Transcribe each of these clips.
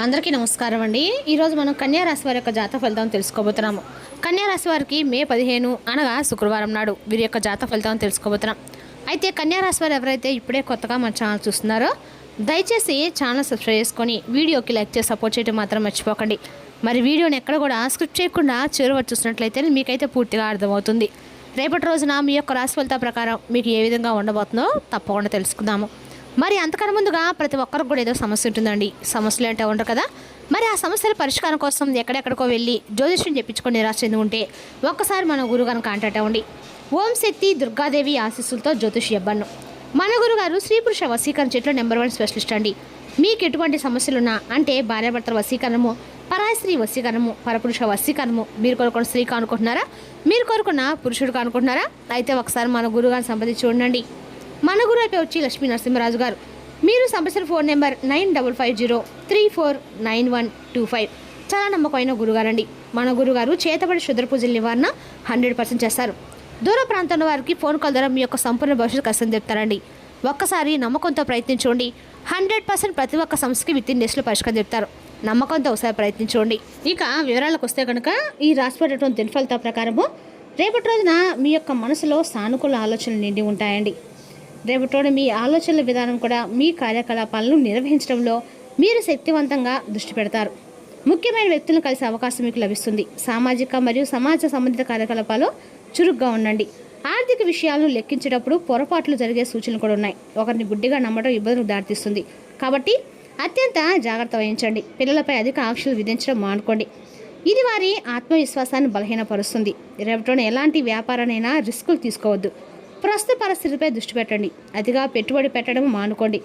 అందరికీ నమస్కారం అండి. ఈరోజు మనం కన్యా రాశి వారి యొక్క జాతక ఫలితాలను తెలుసుకోబోతున్నాము. కన్యా రాశి వారికి మే 15 అనగా శుక్రవారం నాడు వీరి యొక్క జాతక ఫలితాలను తెలుసుకోబోతున్నాం. అయితే కన్యా రాశి వారు ఎవరైతే ఇప్పుడే కొత్తగా మన ఛానల్ చూస్తున్నారో దయచేసి ఛానల్ సబ్స్క్రైబ్ చేసుకొని వీడియోకి లైక్ చేసి సపోర్ట్ చేయడం మాత్రం మర్చిపోకండి. మరి వీడియోని ఎక్కడ కూడా స్క్రిప్ట్ చేయకుండా చివరి చూసినట్లయితే మీకైతే పూర్తిగా అర్థమవుతుంది. రేపటి రోజున మీ యొక్క రాశి ఫలితాల ప్రకారం మీకు ఏ విధంగా ఉండబోతుందో తప్పకుండా తెలుసుకుందాము. మరి అంతకన్నా ముందుగా ప్రతి ఒక్కరికి కూడా ఏదో సమస్య ఉంటుందండి. సమస్యలు అంటే ఉండరు కదా. మరి ఆ సమస్యల పరిష్కారం కోసం ఎక్కడెక్కడికో వెళ్ళి జ్యోతిష్యం చెప్పించుకొని నిరాశ చెంది ఉంటే ఒక్కసారి మన గురుగారిని కాంటాక్ట్ అవ్వండి. ఓం శక్తి దుర్గాదేవి ఆశీస్సులతో జ్యోతిష్ ఇవ్వను. మన గురుగారు స్త్రీ పురుష వశీకరణ చెట్లు నెంబర్ 1 స్పెషలిస్ట్ అండి. మీకు ఎటువంటి సమస్యలున్నా అంటే భార్యాభర్తల వశీకరణము, పరాయి స్త్రీ వశీకరణము, పరపురుష వశీకరణము, మీరు కోరుకున్న స్త్రీ కానుకుంటున్నారా, మీరు కోరుకున్న పురుషుడు కానుకుంటున్నారా, అయితే ఒకసారి మన గురుగారిని సంప్రదించి చూడండి. మన గురు అయితే వచ్చి లక్ష్మీ నరసింహరాజు గారు. మీరు సంప్రదించిన ఫోన్ నెంబర్ 9550349125. చాలా నమ్మకమైన గురుగారండి. మన గురుగారు చేతబడి శుద్ర పూజల నివారణ 100% చేస్తారు. దూర ప్రాంతంలో వారికి ఫోన్ కాల్ ద్వారా మీ యొక్క సంపూర్ణ భవిష్యత్తు కష్టం చెప్తారండి. ఒక్కసారి నమ్మకంతో ప్రయత్నించండి. 100% ప్రతి ఒక్క సమస్యకి విత్ ఇన్ డేస్లో పరిష్కారం చెప్తారు. నమ్మకంతో ఒకసారి ప్రయత్నించండి. ఇక వివరాలకు వస్తే కనుక ఈ రాసిపడేటువంటి దిన ఫలితాల ప్రకారము రేపటి రోజున మీ యొక్క మనసులో సానుకూల ఆలోచనలు నిండి ఉంటాయండి. రేపటి మీ ఆలోచనల విధానం కూడా మీ కార్యకలాపాలను నిర్వహించడంలో మీరు శక్తివంతంగా దృష్టి పెడతారు. ముఖ్యమైన వ్యక్తులను కలిసే అవకాశం మీకు లభిస్తుంది. సామాజిక మరియు సమాజ సంబంధిత కార్యకలాపాలు చురుగ్గా ఉండండి. ఆర్థిక విషయాలను లెక్కించేటప్పుడు పొరపాట్లు జరిగే సూచనలు కూడా ఉన్నాయి. ఒకరిని గుడ్డిగా నమ్మడం ఇబ్బందులకు దారితీస్తుంది. కాబట్టి అత్యంత జాగ్రత్త వహించండి. పిల్లలపై అధిక ఆంక్షలు విధించడం మానుకోండి. ఇది వారి ఆత్మవిశ్వాసాన్ని బలహీనపరుస్తుంది. రేపటి ఎలాంటి వ్యాపారానైనా రిస్కులు తీసుకోవద్దు. ప్రస్తుత పరిస్థితిపై దృష్టి పెట్టండి. అతిగా పెట్టుబడి పెట్టడం మానుకోండి.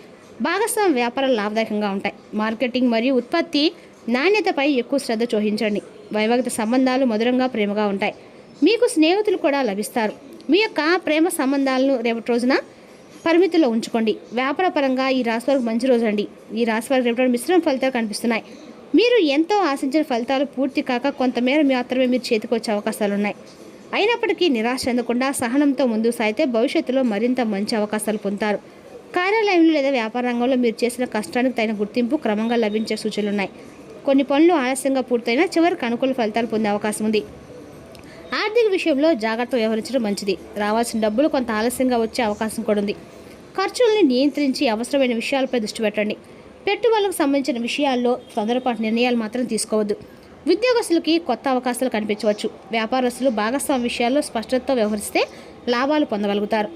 భాగస్వామ్య వ్యాపారాలు లాభదాయకంగా ఉంటాయి. మార్కెటింగ్ మరియు ఉత్పత్తి నాణ్యతపై ఎక్కువ శ్రద్ధ చూపించండి. వైవాహిక సంబంధాలు మధురంగా ప్రేమగా ఉంటాయి. మీకు స్నేహితులు కూడా లభిస్తారు. మీ యొక్క ప్రేమ సంబంధాలను రేపటి రోజున పరిమితిలో ఉంచుకోండి. వ్యాపారపరంగా ఈ రాశి వారికి మంచి రోజు అండి. ఈ రాశి వారికి రేపటి మిశ్రమ ఫలితాలు కనిపిస్తున్నాయి. మీరు ఎంతో ఆశించిన ఫలితాలు పూర్తి కాక కొంతమేర మాత్రమే మీరు చేతికి వచ్చే అవకాశాలు ఉన్నాయి. అయినప్పటికీ నిరాశ చెందకుండా సహనంతో ముందుకు సాగితే భవిష్యత్తులో మరింత మంచి అవకాశాలు పొందుతారు. కార్యాలయంలో లేదా వ్యాపార రంగంలో మీరు చేసిన కష్టానికి తగిన గుర్తింపు క్రమంగా లభించే సూచనలు ఉన్నాయి. కొన్ని పనులు ఆలస్యంగా పూర్తయినా చివరికి అనుకూల ఫలితాలు పొందే అవకాశం ఉంది. ఆర్థిక విషయంలో జాగ్రత్త వ్యవహరించడం మంచిది. రావాల్సిన డబ్బులు కొంత ఆలస్యంగా వచ్చే అవకాశం కూడా ఉంది. ఖర్చుల్ని నియంత్రించి అవసరమైన విషయాలపై దృష్టి పెట్టండి. పెట్టుబడులకు సంబంధించిన విషయాల్లో తొందరపాటు నిర్ణయాలు మాత్రం తీసుకోవద్దు. ఉద్యోగస్తులకి కొత్త అవకాశాలు కనిపించవచ్చు. వ్యాపారస్తులు భాగస్వామ్య విషయాల్లో స్పష్టతతో వ్యవహరిస్తే లాభాలు పొందగలుగుతారు.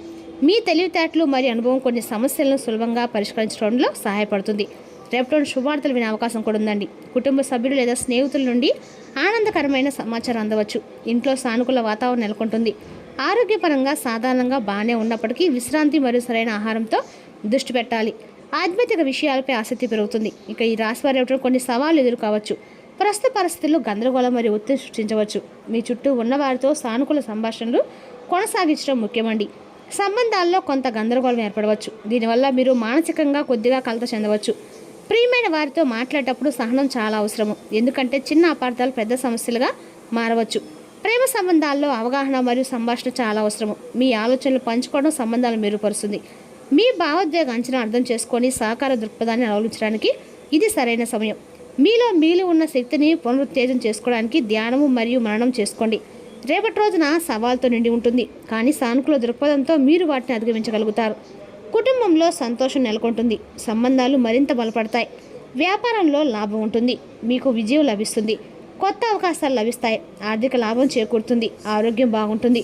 మీ తెలివితేటలు మరియు అనుభవం కొన్ని సమస్యలను సులభంగా పరిష్కరించడంలో సహాయపడుతుంది. రేపటి శుభవార్తలు వినే అవకాశం కూడా ఉందండి. కుటుంబ సభ్యులు లేదా స్నేహితుల నుండి ఆనందకరమైన సమాచారం అందవచ్చు. ఇంట్లో సానుకూల వాతావరణం నెలకొంటుంది. ఆరోగ్యపరంగా సాధారణంగా బాగానే ఉన్నప్పటికీ విశ్రాంతి మరియు సరైన ఆహారంతో దృష్టి పెట్టాలి. ఆధ్యాత్మిక విషయాలపై ఆసక్తి పెరుగుతుంది. ఇక ఈ రాశి వారి కొన్ని సవాళ్లు ఎదుర్కోవచ్చు. ప్రస్తుత పరిస్థితుల్లో గందరగోళం మరియు ఒత్తిడి సృష్టించవచ్చు. మీ చుట్టూ ఉన్నవారితో సానుకూల సంభాషణలు కొనసాగించడం ముఖ్యమండి. సంబంధాల్లో కొంత గందరగోళం ఏర్పడవచ్చు. దీనివల్ల మీరు మానసికంగా కొద్దిగా కలత చెందవచ్చు. ప్రియమైన వారితో మాట్లాడేటప్పుడు సహనం చాలా అవసరము. ఎందుకంటే చిన్న అపార్థాలు పెద్ద సమస్యలుగా మారవచ్చు. ప్రేమ సంబంధాల్లో అవగాహన మరియు సంభాషణ చాలా అవసరము. మీ ఆలోచనలు పంచుకోవడం సంబంధాలు మెరుగుపరుస్తుంది. మీ భావోద్వేగ అంచనా అర్థం చేసుకొని సహకార దృక్పథాన్ని అవలంబించడానికి ఇది సరైన సమయం. మీలో మిగిలి ఉన్న శక్తిని పునరుత్తేజం చేసుకోవడానికి ధ్యానము మరియు మననం చేసుకోండి. రేపటి రోజున సవాల్తో నిండి ఉంటుంది. కానీ సానుకూల దృక్పథంతో మీరు వాటిని అధిగమించగలుగుతారు. కుటుంబంలో సంతోషం నెలకొంటుంది. సంబంధాలు మరింత బలపడతాయి. వ్యాపారంలో లాభం ఉంటుంది. మీకు విజయం లభిస్తుంది. కొత్త అవకాశాలు లభిస్తాయి. ఆర్థిక లాభం చేకూరుతుంది. ఆరోగ్యం బాగుంటుంది.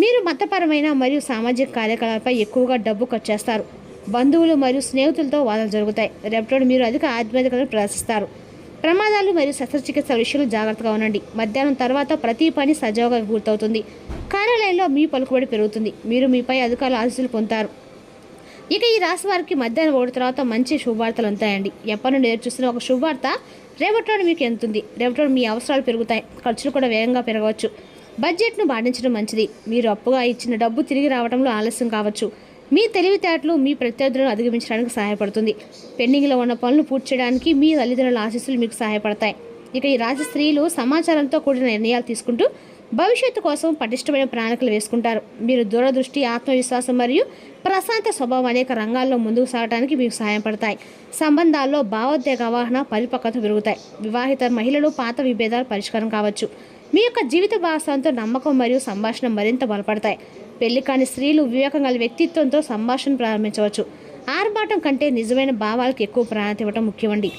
మీరు మతపరమైన మరియు సామాజిక కార్యకలాపాలపై ఎక్కువగా డబ్బు ఖర్చు చేస్తారు. బంధువులు మరియు స్నేహితులతో వాదనలు జరుగుతాయి. రేపటి మీరు అధిక ఆధ్యాత్మికతను ప్రదర్శిస్తారు. ప్రమాదాలు మరియు శస్త్రచికిత్స విషయంలో జాగ్రత్తగా ఉండండి. మధ్యాహ్నం తర్వాత ప్రతి పని సజావుగా పూర్తవుతుంది. కార్యాలయంలో మీ పలుకుబడి పెరుగుతుంది. మీరు మీపై అధికారుల ఆశీస్సులు పొందుతారు. ఇక ఈ రాశి వారికి మధ్యాహ్నం 1 తర్వాత మంచి శుభవార్తలు ఉంటాయండి. ఎప్పటి నుండి ఎదురు చూస్తున్న ఒక శుభవార్త రేపటి మీకు ఎంతుంది. రేపటి మీ అవసరాలు పెరుగుతాయి. ఖర్చులు కూడా వేగంగా పెరగవచ్చు. బడ్జెట్ను పాటించడం మంచిది. మీరు అప్పుగా ఇచ్చిన డబ్బు తిరిగి రావడంలో ఆలస్యం కావచ్చు. మీ తెలివితేటలు మీ ప్రత్యర్థులను అధిగమించడానికి సహాయపడుతుంది. పెండింగ్లో ఉన్న పనులు పూర్తి చేయడానికి మీ తల్లిదండ్రుల ఆశీస్సులు మీకు సహాయపడతాయి. ఇక ఈ రాశి స్త్రీలు సమాచారంతో కూడిన నిర్ణయాలు తీసుకుంటూ భవిష్యత్తు కోసం పటిష్టమైన ప్రణాళికలు వేసుకుంటారు. మీరు దూరదృష్టి, ఆత్మవిశ్వాసం మరియు ప్రశాంత స్వభావం అనేక రంగాల్లో ముందుకు సాగడానికి మీకు సహాయపడతాయి. సంబంధాల్లో భావోద్వేగ అవగాహన, పరిపక్వత పెరుగుతాయి. వివాహిత మహిళలు పాత విభేదాలు పరిష్కారం కావచ్చు. మీ యొక్క జీవిత భాగస్వామితో నమ్మకం మరియు సంభాషణ మరింత బలపడతాయి. పెళ్లి కాని స్త్రీలు వివేకం గల వ్యక్తిత్వంతో సంభాషణ ప్రారంభించవచ్చు. ఆర్భాటం కంటే నిజమైన భావాలకు ఎక్కువ ప్రాధాన్యత ఇవ్వడం ముఖ్యమండి.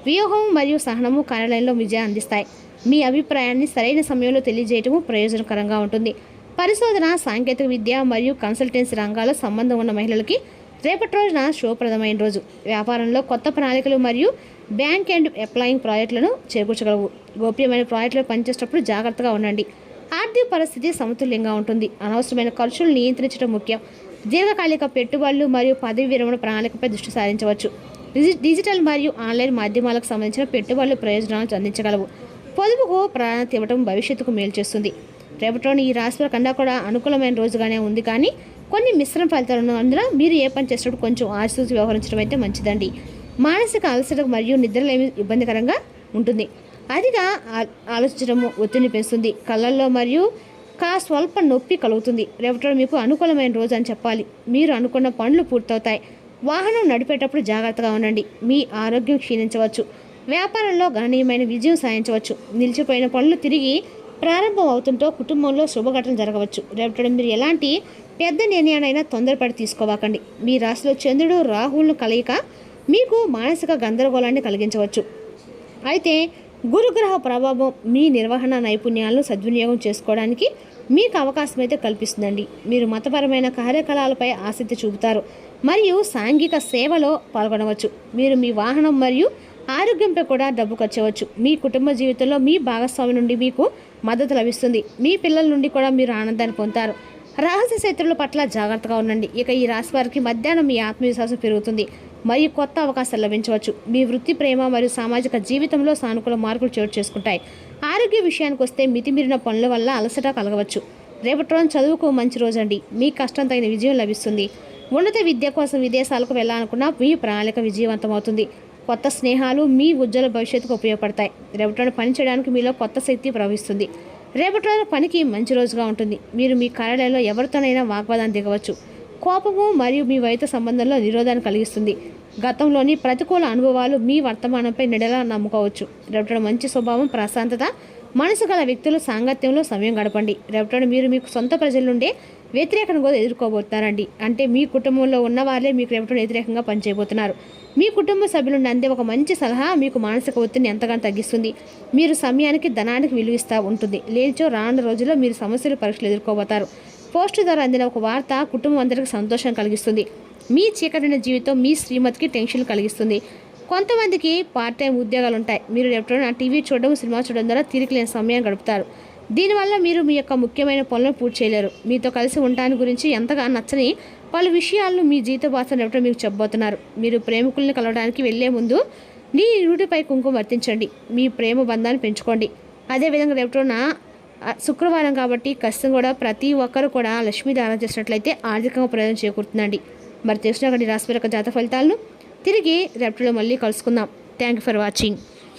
వ్యూహం మరియు సహనము కార్యాలయంలో విజయం అందిస్తాయి. మీ అభిప్రాయాన్ని సరైన సమయంలో తెలియజేయటము ప్రయోజనకరంగా ఉంటుంది. పరిశోధన, సాంకేతిక విద్య మరియు కన్సల్టెన్సీ రంగాల్లో సంబంధం ఉన్న మహిళలకి రేపటి రోజున శుభప్రదమైన రోజు. వ్యాపారంలో కొత్త ప్రణాళికలు మరియు బ్యాంక్ అండ్ అప్లయింగ్ ప్రాజెక్టులను చేకూర్చగలవు. గోప్యమైన ప్రాజెక్టులు పనిచేసేటప్పుడు జాగ్రత్తగా ఉండండి. ఆర్థిక పరిస్థితి సమతుల్యంగా ఉంటుంది. అనవసరమైన ఖర్చులు నియంత్రించడం ముఖ్యం. దీర్ఘకాలిక పెట్టుబడులు మరియు పదవి విరమణ ప్రణాళికపై దృష్టి సారించవచ్చు. డిజిటల్ మరియు ఆన్లైన్ మాధ్యమాలకు సంబంధించిన పెట్టుబడులు ప్రయోజనాలు అందించగలవు. పొదుపుకు ప్రాధాన్యత ఇవ్వడం భవిష్యత్తుకు మేలు చేస్తుంది. రేపటిలోని ఈ రాశి కన్నా కూడా అనుకూలమైన రోజుగానే ఉంది, కానీ కొన్ని మిశ్రమ ఫలితాలు ఉన్నందున మీరు ఏ పని చేసినప్పుడు కొంచెం ఆచితూచి వ్యవహరించడం అయితే మంచిదండి. మానసిక అలసట మరియు నిద్రలేమి ఇబ్బందికరంగా ఉంటుంది. అదిగా ఆలోచించడము ఒత్తిడిని పెంచుతుంది. కళ్ళల్లో మరియు స్వల్ప నొప్పి కలుగుతుంది. రేపటిలో మీకు అనుకూలమైన రోజు అని చెప్పాలి. మీరు అనుకున్న పనులు పూర్తవుతాయి. వాహనం నడిపేటప్పుడు జాగ్రత్తగా ఉండండి. మీ ఆరోగ్యం క్షీణించవచ్చు. వ్యాపారంలో గణనీయమైన విజయం సాధించవచ్చు. నిలిచిపోయిన పనులు తిరిగి ప్రారంభం అవుతుంటో కుటుంబంలో శుభఘటన జరగవచ్చు. రేపటి మీరు ఎలాంటి పెద్ద నిర్ణయాలైనా తొందరపడి తీసుకోవాకండి. మీ రాశిలో చంద్రుడు, రాహువులను కలయిక మీకు మానసిక గందరగోళాన్ని కలిగించవచ్చు. అయితే గురుగ్రహ ప్రభావం మీ నిర్వహణ నైపుణ్యాలను సద్వినియోగం చేసుకోవడానికి మీకు అవకాశం అయితే కల్పిస్తుందండి. మీరు మతపరమైన కార్యకలాపాలపై ఆసక్తి చూపుతారు మరియు సాంఘిక సేవలో పాల్గొనవచ్చు. మీరు మీ వాహనం మరియు ఆరోగ్యంపై కూడా డబ్బు ఖర్చవచ్చు. మీ కుటుంబ జీవితంలో మీ భాగస్వామి నుండి మీకు మద్దతు లభిస్తుంది. మీ పిల్లల నుండి కూడా మీరు ఆనందాన్ని పొందుతారు. రహస్య శత్రువుల పట్ల జాగ్రత్తగా ఉండండి. ఇక ఈ రాశి వారికి మధ్యాహ్నం మీ ఆత్మవిశ్వాసం పెరుగుతుంది మరియు కొత్త అవకాశాలు లభించవచ్చు. మీ వృత్తి, ప్రేమ మరియు సామాజిక జీవితంలో సానుకూల మార్పులు చోటు చేసుకుంటాయి. ఆరోగ్య విషయానికి వస్తే మితిమీరిన పనుల వల్ల అలసట కలగవచ్చు. రేపటి రోజు చదువుకు మంచి రోజండి. మీ కష్టం తగిన విజయం లభిస్తుంది. ఉన్నత విద్య కోసం విదేశాలకు వెళ్ళాలనుకున్న మీ ప్రణాళిక విజయవంతమవుతుంది. కొత్త స్నేహాలు మీ ఉజ్వల భవిష్యత్తుకు ఉపయోగపడతాయి. రేపటి రోజు పని చేయడానికి మీలో కొత్త శక్తి ప్రవహిస్తుంది. రేపటి రోజు పనికి మంచి రోజుగా ఉంటుంది. మీరు మీ కార్యాలయంలో ఎవరితోనైనా వాగ్వాదాన్ని దిగవచ్చు. కోపము మరియు మీ వైద్య సంబంధంలో నిరోధాన్ని కలిగిస్తుంది. గతంలోని ప్రతికూల అనుభవాలు మీ వర్తమానంపై నెడలా నమ్ముకోవచ్చు. రేపటి మంచి స్వభావం, ప్రశాంతత, మనసు గల వ్యక్తుల సాంగత్యంలో సమయం గడపండి. రేపటి మీరు మీకు సొంత ప్రజల నుండే వ్యతిరేకను కూడా ఎదుర్కోబోతున్నారండి. అంటే మీ కుటుంబంలో ఉన్న వారే మీకు రేపటి వ్యతిరేకంగా పనిచేయబోతున్నారు. మీ కుటుంబ సభ్యుల నుండి అందే ఒక మంచి సలహా మీకు మానసిక ఒత్తిడిని ఎంతగానో తగ్గిస్తుంది. మీరు సమయానికి, ధనానికి విలువిస్తూ ఉంటుంది. లేనిచో రానున్న రోజుల్లో మీరు సమస్యలు, పరీక్షలు ఎదుర్కోబోతారు. పోస్టు ద్వారా అందిన ఒక వార్త కుటుంబం అందరికీ సంతోషం కలిగిస్తుంది. మీ చీకటిన జీవితం మీ శ్రీమతికి టెన్షన్ కలిగిస్తుంది. కొంతమందికి పార్ట్ టైం ఉద్యోగాలు ఉంటాయి. మీరు ఎప్పుడైనా టీవీ చూడడం, సినిమా చూడడం ద్వారా తీరిక లేని సమయం గడుపుతారు. దీనివల్ల మీరు మీ యొక్క ముఖ్యమైన పనులను పూర్తి చేయలేరు. మీతో కలిసి ఉండటానికి గురించి ఎంతగా నచ్చని పలు విషయాలను మీ జీవిత భాషను ఎప్పుడో మీకు చెప్పబోతున్నారు. మీరు ప్రేమికుల్ని కలవడానికి వెళ్లే ముందు నీ రూటిపై కుంకుమ వర్తించండి. మీ ప్రేమ బంధాన్ని పెంచుకోండి. అదేవిధంగా రేపటిన శుక్రవారం కాబట్టి ఖచ్చితంగా కూడా ప్రతి ఒక్కరు కూడా లక్ష్మీది ఆరాధన చేసినట్లయితే ఆర్థికంగా ప్రయోజనం చేకూరుతుందండి. మరి తెలిసిన రాశి జాతక ఫలితాలను తిరిగి రేపటిలో మళ్ళీ కలుసుకుందాం. Thank you for watching.